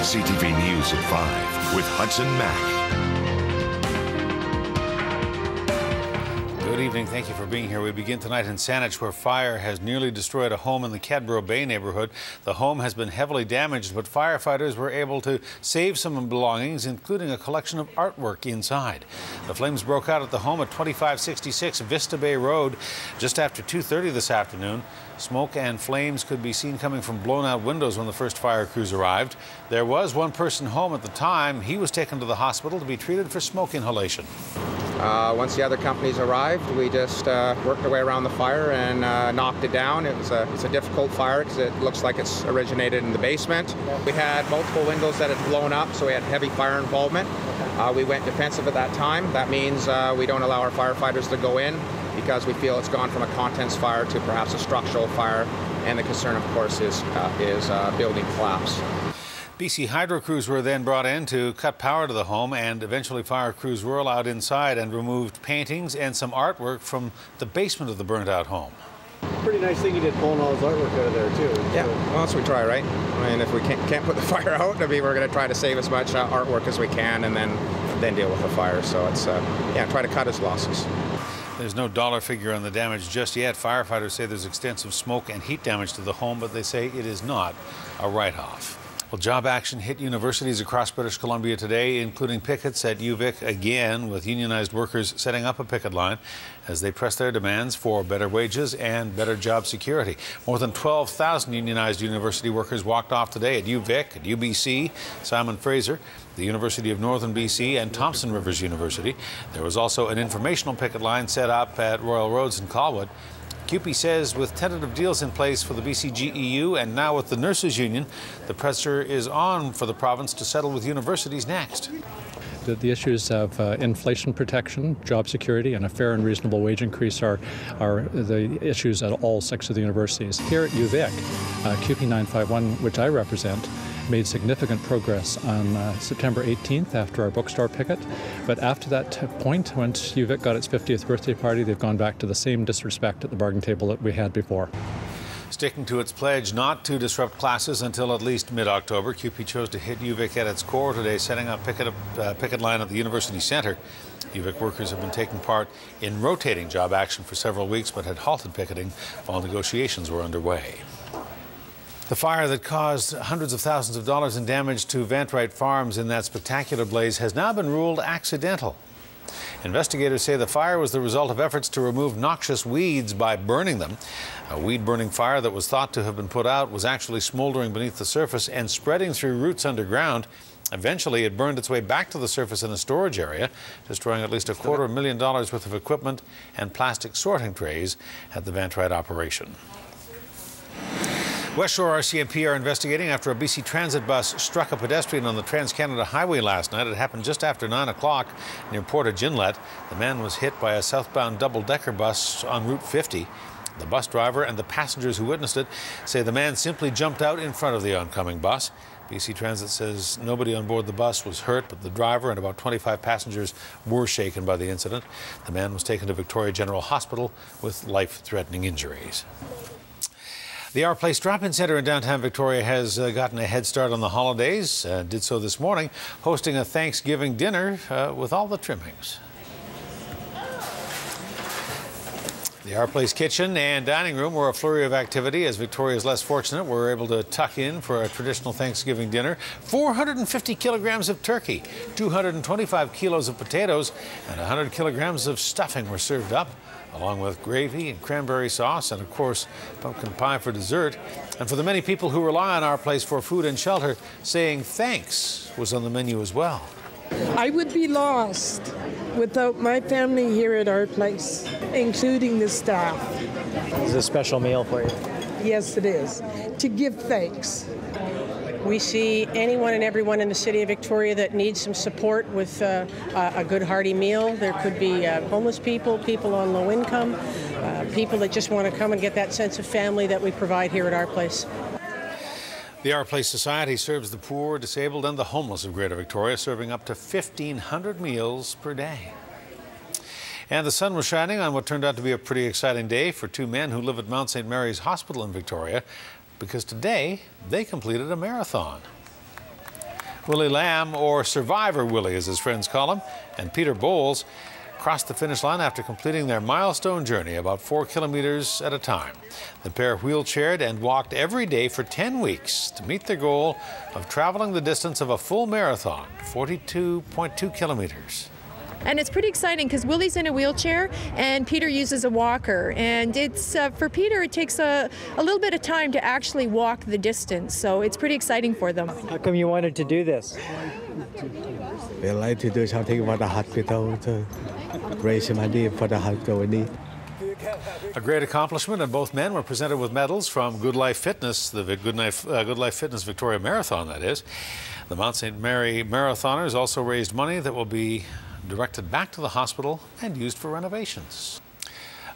CTV News at 5 with Hudson Mack. Good evening. Thank you for being here. We begin tonight in Saanich, where fire has nearly destroyed a home in the Cadboro Bay neighborhood. The home has been heavily damaged, but firefighters were able to save some belongings, including a collection of artwork inside. The flames broke out at the home at 2566 Vista Bay Road just after 2:30 this afternoon. Smoke and flames could be seen coming from blown-out windows when the first fire crews arrived. There was one person home at the time. He was taken to the hospital to be treated for smoke inhalation. Once the other companies arrived, we just worked our way around the fire and knocked it down. It's a difficult fire because it looks like it's originated in the basement. We had multiple windows that had blown up, so we had heavy fire involvement. We went defensive at that time. That means we don't allow our firefighters to go in because we feel it's gone from a contents fire to perhaps a structural fire, and the concern, of course, is building collapse. BC Hydro crews were then brought in to cut power to the home, and eventually fire crews were allowed inside and removed paintings and some artwork from the basement of the burnt-out home. Pretty nice thing you did, pulling all his artwork out of there too. Yeah, well, that's what we try, right? I mean, if we can't put the fire out, I mean, we're going to try to save as much artwork as we can, and then deal with the fire. So it's try to cut his losses. There's no dollar figure on the damage just yet. Firefighters say there's extensive smoke and heat damage to the home, but they say it is not a write-off. Well, job action hit universities across British Columbia today, including pickets at UVic again, with unionized workers setting up a picket line as they press their demands for better wages and better job security. More than 12,000 unionized university workers walked off today at UVic, at UBC, Simon Fraser, the University of Northern BC, and Thompson Rivers University. There was also an informational picket line set up at Royal Roads in Colwood. CUPE says with tentative deals in place for the BCGEU and now with the Nurses Union, the pressure is on for the province to settle with universities next. The issues of inflation protection, job security, and a fair and reasonable wage increase are the issues at all six of the universities. Here at UVic, CUPE 951, which I represent, made significant progress on September 18th after our bookstore picket. But after that point, once UVic got its 50th birthday party, they've gone back to the same disrespect at the bargain table that we had before. Sticking to its pledge not to disrupt classes until at least mid-October, CUPE chose to hit UVic at its core today, setting up picket line at the University Centre. UVic workers have been taking part in rotating job action for several weeks, but had halted picketing while negotiations were underway. The fire that caused hundreds of thousands of dollars in damage to Vantrite Farms in that spectacular blaze has now been ruled accidental. Investigators say the fire was the result of efforts to remove noxious weeds by burning them. A weed-burning fire that was thought to have been put out was actually smoldering beneath the surface and spreading through roots underground. Eventually, it burned its way back to the surface in a storage area, destroying at least $250,000 worth of equipment and plastic sorting trays at the Vantrite operation. West Shore RCMP are investigating after a BC Transit bus struck a pedestrian on the Trans-Canada Highway last night. It happened just after 9 o'clock near Portage Inlet. The man was hit by a southbound double-decker bus on Route 50. The bus driver and the passengers who witnessed it say the man simply jumped out in front of the oncoming bus. BC Transit says nobody on board the bus was hurt, but the driver and about 25 passengers were shaken by the incident. The man was taken to Victoria General Hospital with life-threatening injuries. The Our Place Drop-In Centre in downtown Victoria has gotten a head start on the holidays, did so this morning, hosting a Thanksgiving dinner with all the trimmings. The Our Place kitchen and dining room were a flurry of activity as Victoria's less fortunate were able to tuck in for a traditional Thanksgiving dinner. 450 kilograms of turkey, 225 kilos of potatoes, and 100 kilograms of stuffing were served up, along with gravy and cranberry sauce and, of course, pumpkin pie for dessert. And for the many people who rely on Our Place for food and shelter, saying thanks was on the menu as well. I would be lost without my family here at Our Place, including the staff. This is a special meal for you. Yes, it is. To give thanks. We see anyone and everyone in the city of Victoria that needs some support with a good hearty meal. There could be homeless people, people on low income, people that just want to come and get that sense of family that we provide here at Our Place. The Our Place Society serves the poor, disabled, and the homeless of Greater Victoria, serving up to 1,500 meals per day. And the sun was shining on what turned out to be a pretty exciting day for two men who live at Mount St. Mary's Hospital in Victoria, because today they completed a marathon. Willie Lamb, or Survivor Willie as his friends call him, and Peter Bowles crossed the finish line after completing their milestone journey about 4 kilometers at a time. The pair wheelchaired and walked every day for 10 weeks to meet their goal of traveling the distance of a full marathon, 42.2 kilometers. And it's pretty exciting because Willie's in a wheelchair and Peter uses a walker. And it's for Peter, it takes a little bit of time to actually walk the distance. So it's pretty exciting for them. How come you wanted to do this? We like to do something for the hospital to raise money for the hospital need. A great accomplishment, and both men were presented with medals from Good Life Fitness, the Good Life Fitness Victoria Marathon, that is. The Mount St. Mary Marathoners also raised money that will be directed back to the hospital and used for renovations.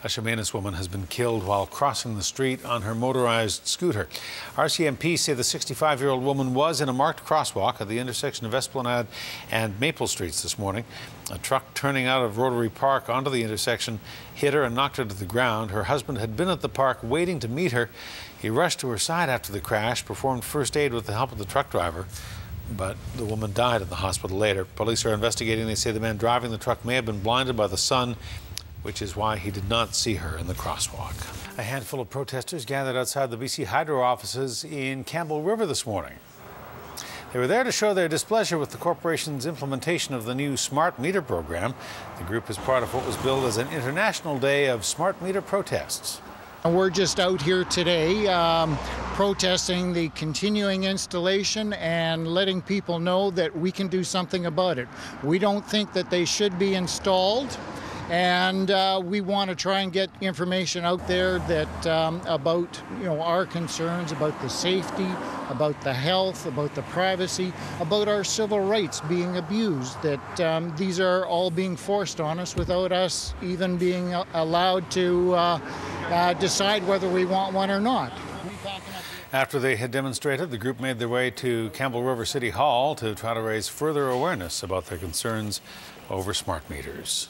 A Chemainus woman has been killed while crossing the street on her motorized scooter. RCMP say the 65-year-old woman was in a marked crosswalk at the intersection of Esplanade and Maple Streets this morning. A truck turning out of Rotary Park onto the intersection hit her and knocked her to the ground. Her husband had been at the park waiting to meet her. He rushed to her side after the crash, performed first aid with the help of the truck driver, but the woman died at the hospital later. Police are investigating. They say the man driving the truck may have been blinded by the sun, which is why he did not see her in the crosswalk. A handful of protesters gathered outside the BC Hydro offices in Campbell River this morning. They were there to show their displeasure with the corporation's implementation of the new smart meter program. The group is part of what was billed as an international day of smart meter protests. We're just out here today protesting the continuing installation and letting people know that we can do something about it. We don't think that they should be installed, and we want to try and get information out there that about our concerns about the safety, about the health, about the privacy, about our civil rights being abused, that these are all being forced on us without us even being allowed to decide whether we want one or not. After they had demonstrated, the group made their way to Campbell River City Hall to try to raise further awareness about their concerns over smart meters.